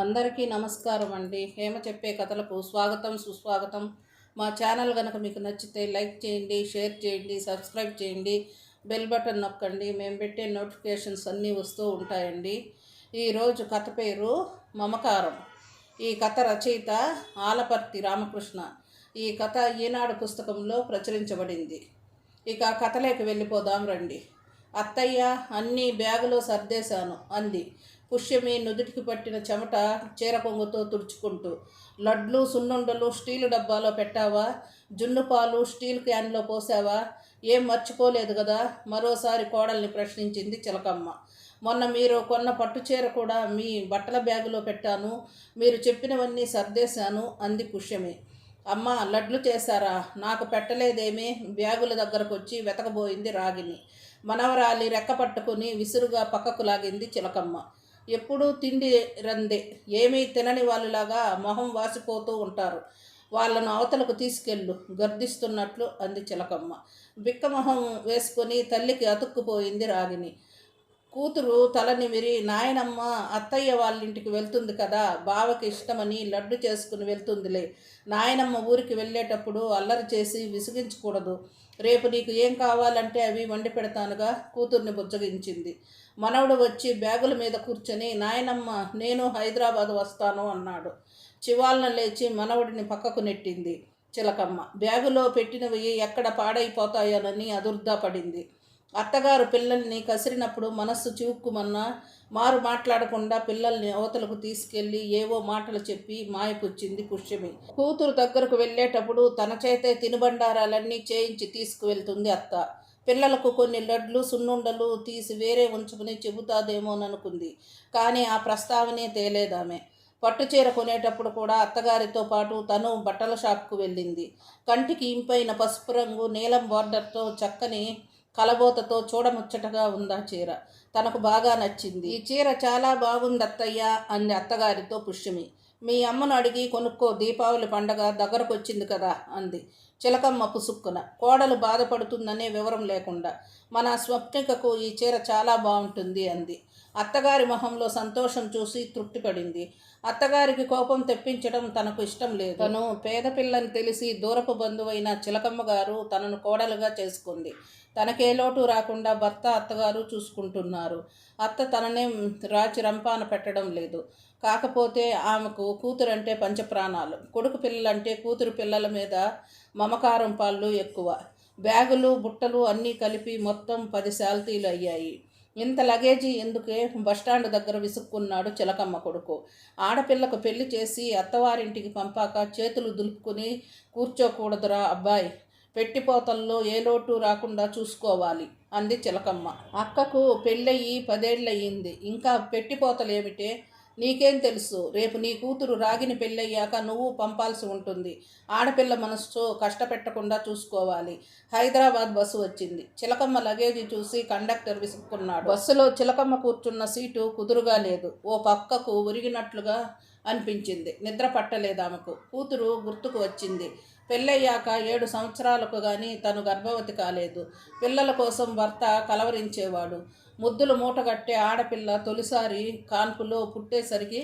అందరికీ నమస్కారం అండి. హేమ చెప్పే కథలకు స్వాగతం సుస్వాగతం. మా ఛానల్ కనుక మీకు నచ్చితే లైక్ చేయండి, షేర్ చేయండి, సబ్స్క్రైబ్ చేయండి, బెల్ బటన్ నొక్కండి. మేము పెట్టే నోటిఫికేషన్స్ అన్నీ వస్తూ ఉంటాయండి. ఈరోజు కథ పేరు మమకారం. ఈ కథ రచయిత ఆలపర్తి రామకృష్ణ. ఈ కథ ఈనాడు పుస్తకంలో ప్రచురించబడింది. ఇక కథలోకి వెళ్ళిపోదాం రండి. అత్తయ్య, అన్నీ బ్యాగులో సర్దేశాను అంది పుష్యమి నుదుటికి పట్టిన చెమట చీర కొంగుతో తుడుచుకుంటూ. లడ్లు, సున్నుండలు స్టీలు డబ్బాలో పెట్టావా? జున్ను పాలు స్టీల్ క్యాన్లో పోసావా? ఏం మర్చిపోలేదు కదా? మరోసారి కోడల్ని ప్రశ్నించింది చిలకమ్మ. మొన్న మీరు కొన్న పట్టుచీర కూడా మీ బట్టల బ్యాగులో పెట్టాను, మీరు చెప్పినవన్నీ సర్దేశాను అంది పుష్యమి. అమ్మ, లడ్లు చేశారా? నాకు పెట్టలేదేమే? బ్యాగుల దగ్గరకు వచ్చి వెతకబోయింది రాగిని. మనవరాలి రెక్క పట్టుకుని విసురుగా పక్కకు లాగింది చిలకమ్మ. ఎప్పుడూ తిండి రందే, ఏమీ తినని వాళ్ళలాగా మొహం వాసిపోతూ ఉంటారు, వాళ్ళను అవతలకు తీసుకెళ్ళు గర్దిస్తున్నట్లు అంది చిలకమ్మ. బిక్క మొహం వేసుకొని తల్లికి అతుక్కుపోయింది రాగిని. కూతురు తల నిమిరి, నాయనమ్మ అత్తయ్య వాళ్ళింటికి వెళ్తుంది కదా, బావకి ఇష్టమని లడ్డు చేసుకుని వెళ్తుందిలే. నాయనమ్మ ఊరికి వెళ్ళేటప్పుడు అల్లరి చేసి విసిగించకూడదు. రేపు నీకు ఏం కావాలంటే అవి వండి పెడతానుగా కూతుర్ని బుజ్జగించింది. మనవడు వచ్చి బ్యాగుల మీద కూర్చొని, నాయనమ్మ నేను హైదరాబాద్ వస్తాను అన్నాడు. చివాలన లేచి మనవడిని పక్కకు నెట్టింది చిలకమ్మ. బ్యాగులో పెట్టినవి ఎక్కడ పాడైపోతాయోనని అదుర్దా పడింది. అత్తగారు పిల్లల్ని కసిరినప్పుడు మనస్సు చివుక్కుమన్నా మారు మాట్లాడకుండా పిల్లల్ని అవతలకు తీసుకెళ్ళి ఏవో మాటలు చెప్పి మాయపుచ్చింది పుష్యమి. కూతురు దగ్గరకు వెళ్ళేటప్పుడు తన చేతే తినుబండారాలన్నీ చేయించి తీసుకువెళ్తుంది అత్త. పిల్లలకు కొన్ని లడ్లు, సున్నుండలు తీసి వేరే ఉంచుకుని చెబుతాదేమోననుకుంది. కానీ ఆ ప్రస్తావనే తేలేదామె. పట్టుచీర కొనేటప్పుడు కూడా అత్తగారితో పాటు తను బట్టల షాప్కు వెళ్ళింది. కంటికి ఇంపైన పసుపు రంగు నీలం బార్డర్తో చక్కని కలబోతతో చూడముచ్చటగా ఉందా చీర. తనకు బాగా నచ్చింది. ఈ చీర చాలా బాగుంది అత్తయ్య అంది అత్తగారితో పుష్యమి. మీ అమ్మను అడిగి కొనుక్కో, దీపావళి పండగ దగ్గరకు వచ్చింది కదా అంది చిలకమ్మ పుసుక్కున. కోడలు బాధపడుతుందనే వివరం లేకుండా. మన స్వప్నికకు ఈ చీర చాలా బాగుంటుంది అంది. అత్తగారి మొహంలో సంతోషం చూసి తృప్తిపడింది. అత్తగారికి కోపం తెప్పించడం తనకు ఇష్టం లేదు. తను పేదపిల్లని తెలిసి దూరపు బంధువైన చిలకమ్మ గారు తనను కోడలుగా చేసుకుంది. తనకే లోటు రాకుండా భర్త, అత్తగారు చూసుకుంటున్నారు. అత్త తననే రాచి రంపాన పెట్టడం లేదు. కాకపోతే ఆమెకు కూతురంటే పంచప్రాణాలు. కొడుకు పిల్లలంటే కూతురు పిల్లల మీద మమకారం పాళ్ళు ఎక్కువ. బ్యాగులు, బుట్టలు అన్నీ కలిపి మొత్తం 10 శాల్తీలు అయ్యాయి. ఇంత లగేజీ ఎందుకే? బస్టాండ్ దగ్గర విసుక్కున్నాడు చిలకమ్మ కొడుకు. ఆడపిల్లకు పెళ్లి చేసి అత్తవారింటికి పంపాక చేతులు దులుపుకుని కూర్చోకూడదురా అబ్బాయి. పెట్టిపోతల్లో ఏ లోటు రాకుండా చూసుకోవాలి అంది చిలకమ్మ. అక్కకు పెళ్ళయి 10 ఏళ్ళయింది, ఇంకా పెట్టిపోతలేమిటే? నీకేం తెలుసు? రేపు నీ కూతురు రాగిని పెళ్ళయ్యాక నువ్వు పంపాల్సి ఉంటుంది. ఆడపిల్ల మనసు కష్టపెట్టకుండా చూసుకోవాలి. హైదరాబాద్ బస్సు వచ్చింది. చిలకమ్మ లగేజీ చూసి కండక్టర్ విసుక్కున్నాడు. బస్సులో చిలకమ్మ కూర్చున్న సీటు కుదురుగా లేదు. ఓ పక్కకు ఉరిగినట్లుగా అనిపించింది. నిద్ర పట్టలేదు ఆమెకు. కూతురు గుర్తుకు వచ్చింది. పెళ్ళయ్యాక 7 సంవత్సరాలకు కానీ తను గర్భవతి కాలేదు. పిల్లల కోసం భర్త కలవరించేవాడు. ముద్దులు మూటగట్టే ఆడపిల్ల తొలిసారి కాన్పులో పుట్టేసరికి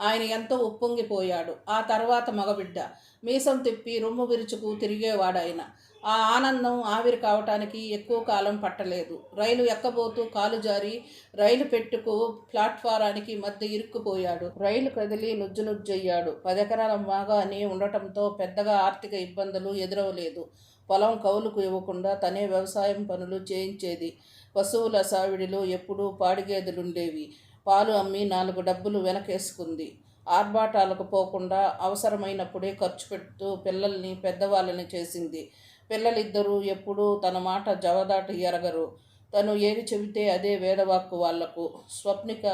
ఆయన ఎంతో ఉప్పొంగిపోయాడు. ఆ తర్వాత మగబిడ్డ. మీసం తిప్పి రొమ్ము విరుచుకు తిరిగేవాడాయన. ఆ ఆనందం ఆవిరి కావటానికి ఎక్కువ కాలం పట్టలేదు. రైలు ఎక్కబోతూ కాలు జారి రైలు పెట్టుకు ప్లాట్ఫారానికి మధ్య ఇరుక్కుపోయాడు. రైలు కదిలి నుజ్జునుజ్జయ్యాడు. 10 ఎకరాల మాగాని ఉండటంతో పెద్దగా ఆర్థిక ఇబ్బందులు ఎదురవలేదు. పొలం కౌలుకు ఇవ్వకుండా తనే వ్యవసాయం పనులు చేయించేది. పశువుల సావిడిలో ఎప్పుడూ పాడిగేదెలుండేవి. పాలు అమ్మి 4 డబ్బులు వెనకేసుకుంది. ఆర్భాటాలకు పోకుండా అవసరమైనప్పుడే ఖర్చు పెడుతూ పిల్లల్ని పెద్దవాళ్ళని చేసింది. పిల్లలిద్దరూ ఎప్పుడూ తన మాట జవదాటి ఎరగరు. తను ఏది చెబితే అదే వేదవాక్కు వాళ్లకు. స్వప్నిక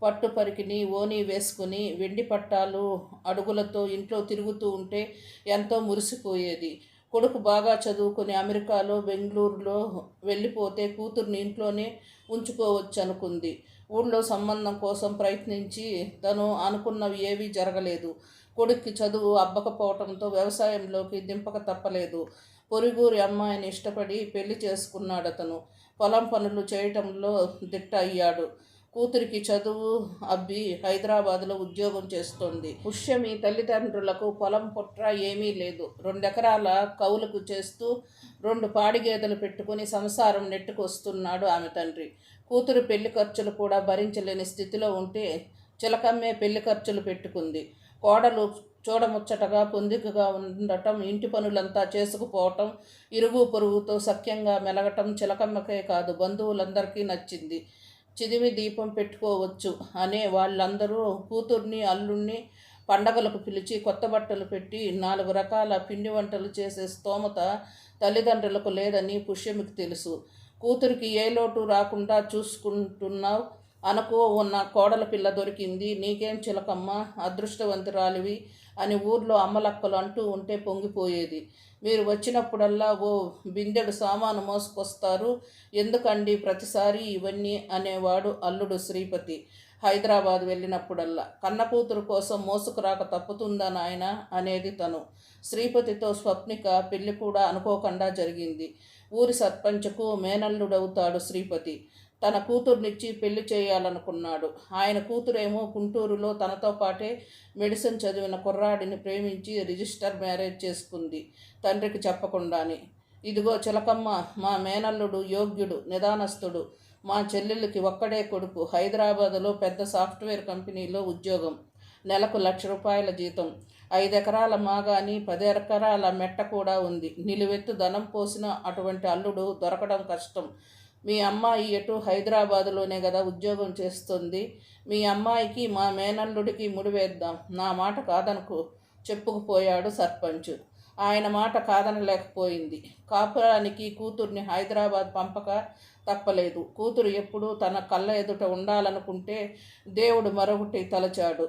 పట్టు పరికిని ఓని వేసుకుని వెండి పట్టాలు అడుగులతో ఇంట్లో తిరుగుతూ ఉంటే ఎంతో మురిసిపోయేది. కొడుకు బాగా చదువుకుని అమెరికాలో, బెంగళూరులో వెళ్ళిపోతే కూతుర్ని ఇంట్లోనే ఉంచుకోవచ్చు అనుకుంది. ఊళ్ళో సంబంధం కోసం ప్రయత్నించి తను అనుకున్నవి ఏవీ జరగలేదు. కొడుక్కి చదువు అబ్బకపోవటంతో వ్యవసాయంలోకి దింపక తప్పలేదు. పొరుగురి అమ్మాయిని ఇష్టపడి పెళ్లి చేసుకున్నాడతను. పొలం పనులు చేయటంలో దిట్ట అయ్యాడు. కూతురికి చదువు అబ్బి హైదరాబాదులో ఉద్యోగం చేస్తోంది. పుష్యమి తల్లిదండ్రులకు పొలం పుట్ర ఏమీ లేదు. 2 ఎకరాల కౌలుకు చేస్తూ 2 పాడి గేదెలు పెట్టుకుని సంసారం నెట్టుకొస్తున్నాడు ఆమె తండ్రి. కూతురు పెళ్లి ఖర్చులు కూడా భరించలేని స్థితిలో ఉంటే చిలకమ్మే పెళ్లి ఖర్చులు పెట్టుకుంది. కోడలు చూడముచ్చటగా పొందికగా ఉండటం, ఇంటి పనులంతా చేసుకుపోవటం, ఇరుగు పొరుగుతో సఖ్యంగా మెలగటం చిలకమ్మకే కాదు బంధువులందరికీ నచ్చింది. చిదిమి దీపం పెట్టుకోవచ్చు అనే వాళ్ళందరూ కూతుర్ని అల్లుణ్ణి పండగలకు పిలిచి కొత్త బట్టలు పెట్టి 4 రకాల పిండి వంటలు చేసే స్తోమత తల్లిదండ్రులకు లేదని పుష్యమికి తెలుసు. కూతురికి ఏ లోటు రాకుండా చూసుకుంటున్నావు అనుకో, ఉన్న కోడల పిల్ల దొరికింది, నీకేం చిలకమ్మ అదృష్టవంతురాలివి అని ఊర్లో అమ్మలక్కలు అంటూ ఉంటే పొంగిపోయేది. మీరు వచ్చినప్పుడల్లా ఓ బిందెడు సామాను మోసుకొస్తారు, ఎందుకండి ప్రతిసారి ఇవన్నీ అనేవాడు అల్లుడు శ్రీపతి. హైదరాబాద్ వెళ్ళినప్పుడల్లా కన్న కూతురు కోసం మోసుకురాక తప్పుతుందా నాయన అనేది తను. శ్రీపతితో స్వప్నిక పెళ్లి కూడా అనుకోకుండా జరిగింది. ఊరి సర్పంచ్కు మేనల్లుడవుతాడు శ్రీపతి. తన కూతుర్నిచ్చి పెళ్లి చేయాలనుకున్నాడు. ఆయన కూతురేమో గుంటూరులో తనతో పాటే మెడిసిన్ చదివిన కుర్రాడిని ప్రేమించి రిజిస్టర్ మ్యారేజ్ చేసుకుంది, తండ్రికి చెప్పకుండానే. ఇదిగో చిలకమ్మ, మా మేనల్లుడు యోగ్యుడు, నిదానస్తుడు. మా చెల్లెళ్ళకి ఒక్కడే కొడుకు. హైదరాబాదులో పెద్ద సాఫ్ట్వేర్ కంపెనీలో ఉద్యోగం. నెలకు ₹1,00,000 జీతం. 5 ఎకరాల మాగాని 10 ఎకరాల మెట్ట కూడా ఉంది. నిలువెత్తు ధనం పోసిన అటువంటి అల్లుడు దొరకడం కష్టం. మీ అమ్మాయి ఎటు హైదరాబాదులోనే కదా ఉద్యోగం చేస్తుంది. మీ అమ్మాయికి మా మేనల్లుడికి ముడివేద్దాం. నా మాట కాదనుకో చెప్పుకుపోయాడు సర్పంచ్. ఆయన మాట కాదనలేకపోయింది. కాపురానికి కూతుర్ని హైదరాబాద్ పంపక తప్పలేదు. కూతురు ఎప్పుడు తన కళ్ళ ఎదుట ఉండాలనుకుంటే దేవుడు మరొకటి తలచాడు.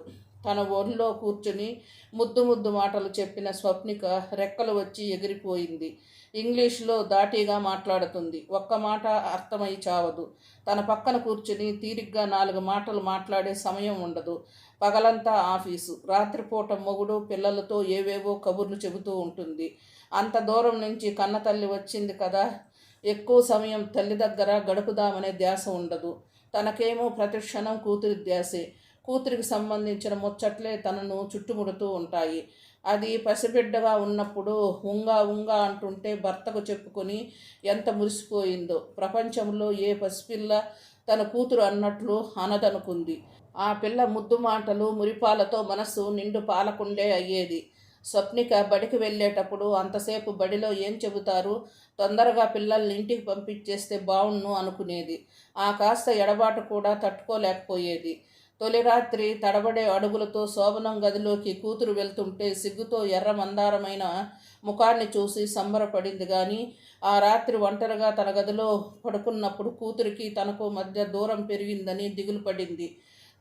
తన ఒళ్ళో కూర్చుని ముద్దు ముద్దు మాటలు చెప్పిన స్వప్నిక రెక్కలు వచ్చి ఎగిరిపోయింది. ఇంగ్లీష్లో దాటీగా మాట్లాడుతుంది. ఒక్క మాట అర్థమై చావదు. తన పక్కన కూర్చుని తీరిగ్గా 4 మాటలు మాట్లాడే సమయం ఉండదు. పగలంతా ఆఫీసు, రాత్రిపూట మొగుడు పిల్లలతో ఏవేవో కబుర్లు చెబుతూ ఉంటుంది. అంత దూరం నుంచి కన్నతల్లి వచ్చింది కదా, ఎక్కువ సమయం తల్లి దగ్గర గడుపుదామనే ధ్యాస ఉండదు. తనకేమో ప్రతిక్షణం కూతురి ధ్యాసే. కూతురికి సంబంధించిన ముచ్చట్లే తనను చుట్టుముడుతూ ఉంటాయి. అది పసిబిడ్డగా ఉన్నప్పుడు ఉంగా ఉంగా అంటుంటే భర్తకు చెప్పుకొని ఎంత మురిసిపోయిందో. ప్రపంచంలో ఏ పసిపిల్ల తన కూతురు అన్నట్లు అనదనుకుంది. ఆ పిల్ల ముద్దు మాటలు మురిపాలతో మనసు నిండు పాలకుండే అయ్యేది. స్వప్నిక బడికి వెళ్ళేటప్పుడు అంతసేపు బడిలో ఏం చెబుతారు, తొందరగా పిల్లల్ని ఇంటికి పంపించేస్తే బావుణ్ణు అనుకునేది. ఆ కాస్త ఎడబాటు కూడా తట్టుకోలేకపోయేది. తొలి రాత్రి తడబడే అడుగులతో శోభనం గదిలోకి కూతురు వెళ్తుంటే సిగ్గుతో ఎర్ర మందారమైన ముఖాన్ని చూసి సంబరపడింది. కానీ ఆ రాత్రి ఒంటరిగా తన గదిలో పడుకున్నప్పుడు కూతురికి తనకు మధ్య దూరం పెరిగిందని దిగులు పడింది.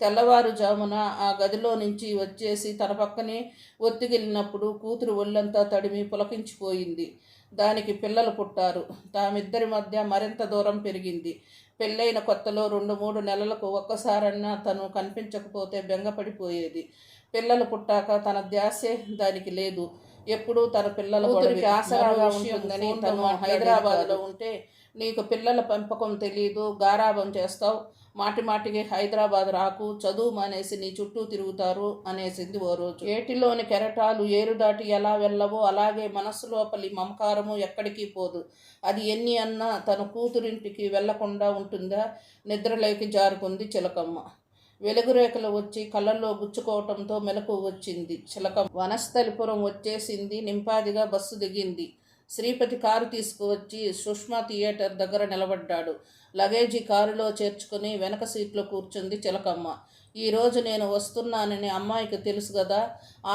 తెల్లవారుజామున ఆ గదిలో నుంచి వచ్చేసి తన పక్కనే ఒత్తిగిలినప్పుడు కూతురు ఒళ్ళంతా తడిమి పులకించిపోయింది. దానికి పిల్లలు పుట్టారు. తామిద్దరి మధ్య మరింత దూరం పెరిగింది. పెళ్ళైన కొత్తలో 2-3 నెలలకు ఒక్కసారన్నా తను కనిపించకపోతే బెంగపడిపోయేది. పిల్లలు పుట్టాక తన ధ్యాసే దానికి లేదు. ఎప్పుడూ తన పిల్లల కూతురికి ఆసరాగా ఉంటుందని తను హైదరాబాద్లో ఉంటే, నీకు పిల్లల పెంపకం తెలీదు, గారాబం చేస్తావు, మాటిమాటికి హైదరాబాద్ రాకు, చదువు మానేసి నీ చుట్టూ తిరుగుతారు అనేసింది ఓ రోజు. ఏటిలోని కెరటాలు ఏరు దాటి ఎలా వెళ్ళవో అలాగే మనస్సు లోపలి మమకారము ఎక్కడికి పోదు. అది ఎన్ని అన్నా తన కూతురింటికి వెళ్లకుండా ఉంటుందా? నిద్రలేకి జారుకుంది చిలకమ్మ. వెలుగురేఖలు వచ్చి కళ్ళల్లో గుచ్చుకోవటంతో మెలకు వచ్చింది చిలకమ్మ. వనస్థలిపురం వచ్చేసింది. నింపాదిగా బస్సు దిగింది. శ్రీపతి కారు తీసుకువచ్చి సుష్మా థియేటర్ దగ్గర నిలబడ్డాడు. లగేజీ కారులో చేర్చుకుని వెనక సీట్లో కూర్చుంది చిలకమ్మ. ఈరోజు నేను వస్తున్నానని అమ్మాయికి తెలుసు కదా,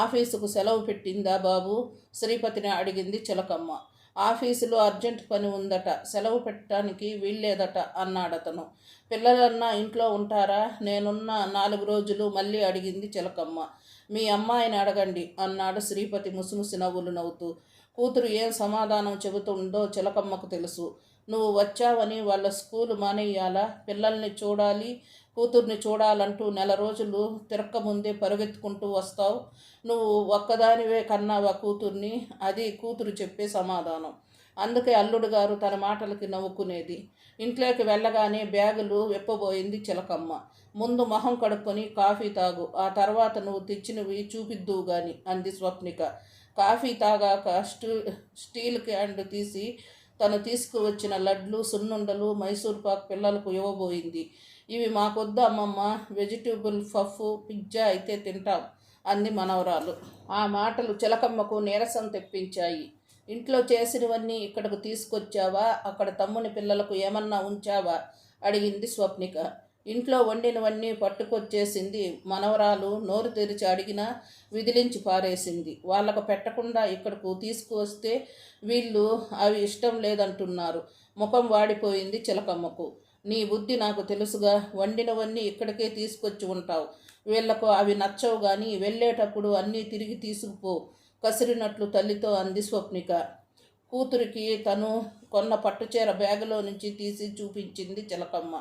ఆఫీసుకు సెలవు పెట్టిందా బాబు? శ్రీపతిని అడిగింది చిలకమ్మ. ఆఫీసులో అర్జెంట్ పని ఉందట, సెలవు పెట్టడానికి వీల్లేదట అన్నాడతను. పిల్లలన్నా ఇంట్లో ఉంటారా? నేనున్న 4 రోజులు మళ్ళీ అడిగింది చిలకమ్మ. మీ అమ్మాయిని అడగండి అన్నాడు శ్రీపతి ముసిముసి నవ్వులు నవ్వుతూ. కూతురు ఏం సమాధానం చెబుతుందో చిలకమ్మకు తెలుసు. నువ్వు వచ్చావని వాళ్ళ స్కూలు మానేయాలా? పిల్లల్ని చూడాలి, కూతుర్ని చూడాలంటూ 1 రోజులు తిరక్కముందే పరుగెత్తుకుంటూ వస్తావు. నువ్వు ఒక్కదానివే కన్నావా కూతుర్ని? అది కూతురు చెప్పే సమాధానం. అందుకే అల్లుడు గారు తన మాటలకి నవ్వుకునేది. ఇంట్లోకి వెళ్ళగానే బ్యాగులు విప్పబోయింది చిలకమ్మ. ముందు మొహం కడుక్కొని కాఫీ తాగు, ఆ తర్వాత నువ్వు తెచ్చినవి చూపిద్దువు గాని అంది స్వప్నిక. కాఫీ తాగాక స్టీల్ క్యాండ్ తీసి తను తీసుకువచ్చిన లడ్లు, సున్నుండలు, మైసూర్ పాక్ పిల్లలకు ఇవ్వబోయింది. ఇవి మాకొద్దు అమ్మమ్మ, వెజిటేబుల్ పఫ్, పిజ్జా అయితే తింటాం అంది మనవరాలు. ఆ మాటలు చిలకమ్మకు నీరసం తెప్పించాయి. ఇంట్లో చేసినవన్నీ ఇక్కడకు తీసుకొచ్చావా, అక్కడ తమ్ముని పిల్లలకు ఏమన్నా ఉంచావా అడిగింది స్వప్నిక. ఇంట్లో వండినవన్నీ పట్టుకొచ్చేసింది మనవరాలు. నోరు తెరిచి అడిగినా విదిలించి పారేసింది. వాళ్ళకు పెట్టకుండా ఇక్కడకు తీసుకువస్తే వీళ్ళు అవి ఇష్టం లేదంటున్నారు. ముఖం వాడిపోయింది చిలకమ్మకు. నీ బుద్ధి నాకు తెలుసుగా, వండినవన్నీ ఇక్కడికే తీసుకొచ్చి ఉంటావు. వీళ్లకు అవి నచ్చవు కానీ వెళ్ళేటప్పుడు అన్నీ తిరిగి తీసుకుపో కసిరినట్లు తల్లితో అంది స్వప్నిక. కూతురికి తను కొన్న పట్టుచీర బ్యాగులో నుంచి తీసి చూపించింది చిలకమ్మ.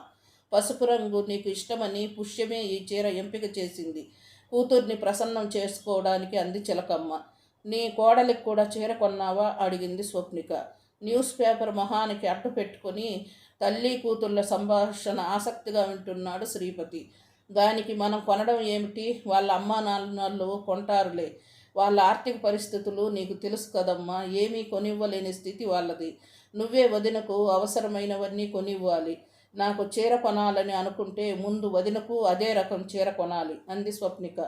పసుపు రంగు నీకు ఇష్టమని పుష్యమే ఈ చీర ఎంపిక చేసింది. కూతుర్ని ప్రసన్నం చేసుకోవడానికి అంది చిలకమ్మ. నీ కోడలికి కూడా చీర కొన్నావా అడిగింది స్వప్నిక. న్యూస్ పేపర్ మొహానికి అట్టు పెట్టుకొని తల్లి కూతుళ్ళ సంభాషణ ఆసక్తిగా వింటున్నాడు శ్రీపతి. దానికి మనం కొనడం ఏమిటి, వాళ్ళ అమ్మా నాన్నలు కొంటారులే. వాళ్ళ ఆర్థిక పరిస్థితులు నీకు తెలుసు కదమ్మా, ఏమీ కొనివ్వలేని స్థితి వాళ్ళది. నువ్వే వదినకు అవసరమైనవన్నీ కొనివ్వాలి. నాకు చీర కొనాలని అనుకుంటే ముందు వదినకు అదే రకం చీర కొనాలి అంది స్వప్నిక.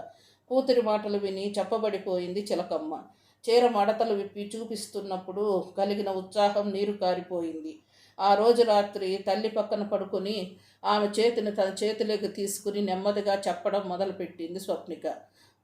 కూతురి మాటలు విని చెప్పబడిపోయింది చిలకమ్మ. చీర మడతలు విప్పి చూపిస్తున్నప్పుడు కలిగిన ఉత్సాహం నీరు కారిపోయింది. ఆ రోజు రాత్రి తల్లి పక్కన పడుకొని ఆమె చేతిని తన చేతిలోకి తీసుకుని నెమ్మదిగా చెప్పడం మొదలుపెట్టింది స్వప్నిక.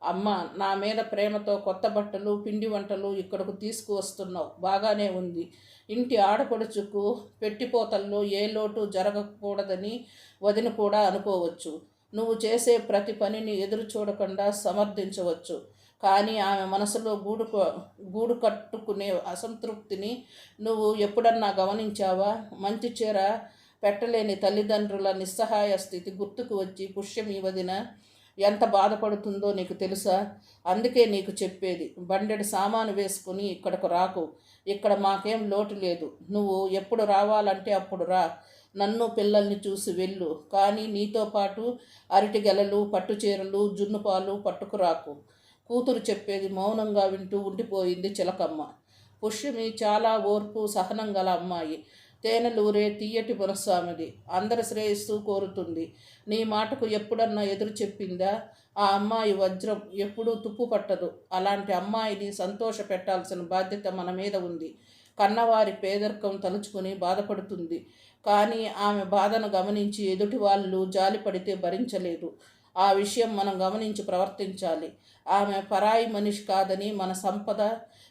అమ్మ, నా మీద ప్రేమతో కొత్త బట్టలు, పిండి వంటలు ఇక్కడకు తీసుకువస్తున్నావు, బాగానే ఉంది. ఇంటి ఆడపడుచుకు పెట్టిపోతల్లో ఏ లోటు జరగకూడదని వదిన కూడా అనుకోవచ్చు. నువ్వు చేసే ప్రతి పనిని ఎదురు చూడకుండా సమర్థించవచ్చు. కానీ ఆమె మనసులో గూడు కట్టుకునే అసంతృప్తిని నువ్వు ఎప్పుడన్నా గమనించావా? మంచి చీర పెట్టలేని తల్లిదండ్రుల నిస్సహాయ స్థితి గుర్తుకు వచ్చి పుష్యమి వదిన ఎంత బాధపడుతుందో నీకు తెలుసా? అందుకే నీకు చెప్పేది, బండెడు సామాను వేసుకుని ఇక్కడకు రాకు. ఇక్కడ మాకేం లోటు లేదు. నువ్వు ఎప్పుడు రావాలంటే అప్పుడు రా. నన్ను పిల్లల్ని చూసి వెళ్ళు. కానీ నీతో పాటు అరటి గెలలు, పట్టుచీరలు, జున్నుపాలు పట్టుకురాకు. కూతురు చెప్పేది మౌనంగా వింటూ ఉండిపోయింది చిలకమ్మ. పుష్యమి చాలా ఓర్పు, సహనం గల అమ్మాయి. తేనెలూరే తీయటి మనస్సామిది. అందరి శ్రేయస్సు కోరుతుంది. నీ మాటకు ఎప్పుడన్నా ఎదురు చెప్పిందా? ఆ అమ్మాయి వజ్రం, ఎప్పుడూ తుప్పు పట్టదు. అలాంటి అమ్మాయిని సంతోష పెట్టాల్సిన బాధ్యత మన మీద ఉంది. కన్నవారి పేదరికం తలుచుకుని బాధపడుతుంది. కానీ ఆమె బాధను గమనించి ఎదుటి వాళ్ళు జాలిపడితే భరించలేదు. ఆ విషయం మనం గమనించి ప్రవర్తించాలి. ఆమె పరాయి మనిషి కాదని, మన సంపద,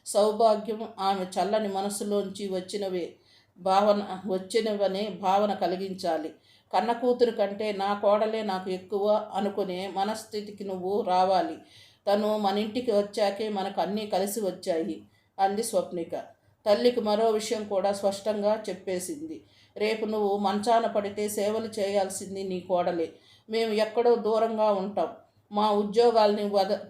సౌభాగ్యం ఆమె చల్లని మనసులోంచి వచ్చినవనే భావన కలిగించాలి. కన్న కూతురు కంటే నా కోడలే నాకు ఎక్కువ అనుకునే మనస్థితికి నువ్వు రావాలి. తను మన ఇంటికి వచ్చాకే మనకు అన్నీ కలిసి వచ్చాయి అంది స్వప్నిక. తల్లికి మరో విషయం కూడా స్పష్టంగా చెప్పేసింది. రేపు నువ్వు మంచాన పడితే సేవలు చేయాల్సింది నీ కోడలే. మేము ఎక్కడో దూరంగా ఉంటాం. మా ఉద్యోగాల్ని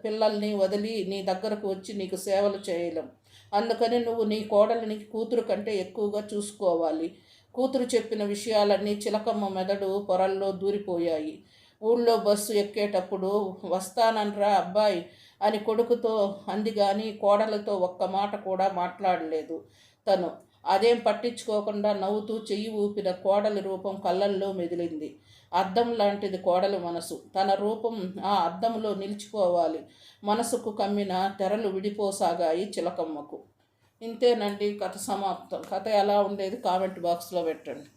పిల్లల్ని వదిలి నీ దగ్గరకు వచ్చి నీకు సేవలు చేయలేం. అందుకని నువ్వు నీ కోడలిని కూతురు కంటే ఎక్కువగా చూసుకోవాలి. కూతురు చెప్పిన విషయాలన్నీ చిలకమ్మ మెదడు పొరల్లో దూరిపోయాయి. ఊళ్ళో బస్సు ఎక్కేటప్పుడు వస్తానన్రా అబ్బాయి అని కొడుకుతో అంది కానీ కోడలతో ఒక్క మాట కూడా మాట్లాడలేదు. తను అదేం పట్టించుకోకుండా నవ్వుతూ చెయ్యి ఊపిన కోడలి రూపం కళ్ళల్లో మెదిలింది. అద్దం లాంటిది కోడలి మనసు. తన రూపం ఆ అద్దంలో నిలిచిపోవాలి. మనసుకు కమ్మిన తెరలు విడిపోసాగాయి చిలకమ్మకు. ఇంతేనండి, కథ సమాప్తం. కథ ఎలా ఉండేది కామెంట్ బాక్స్లో పెట్టండి.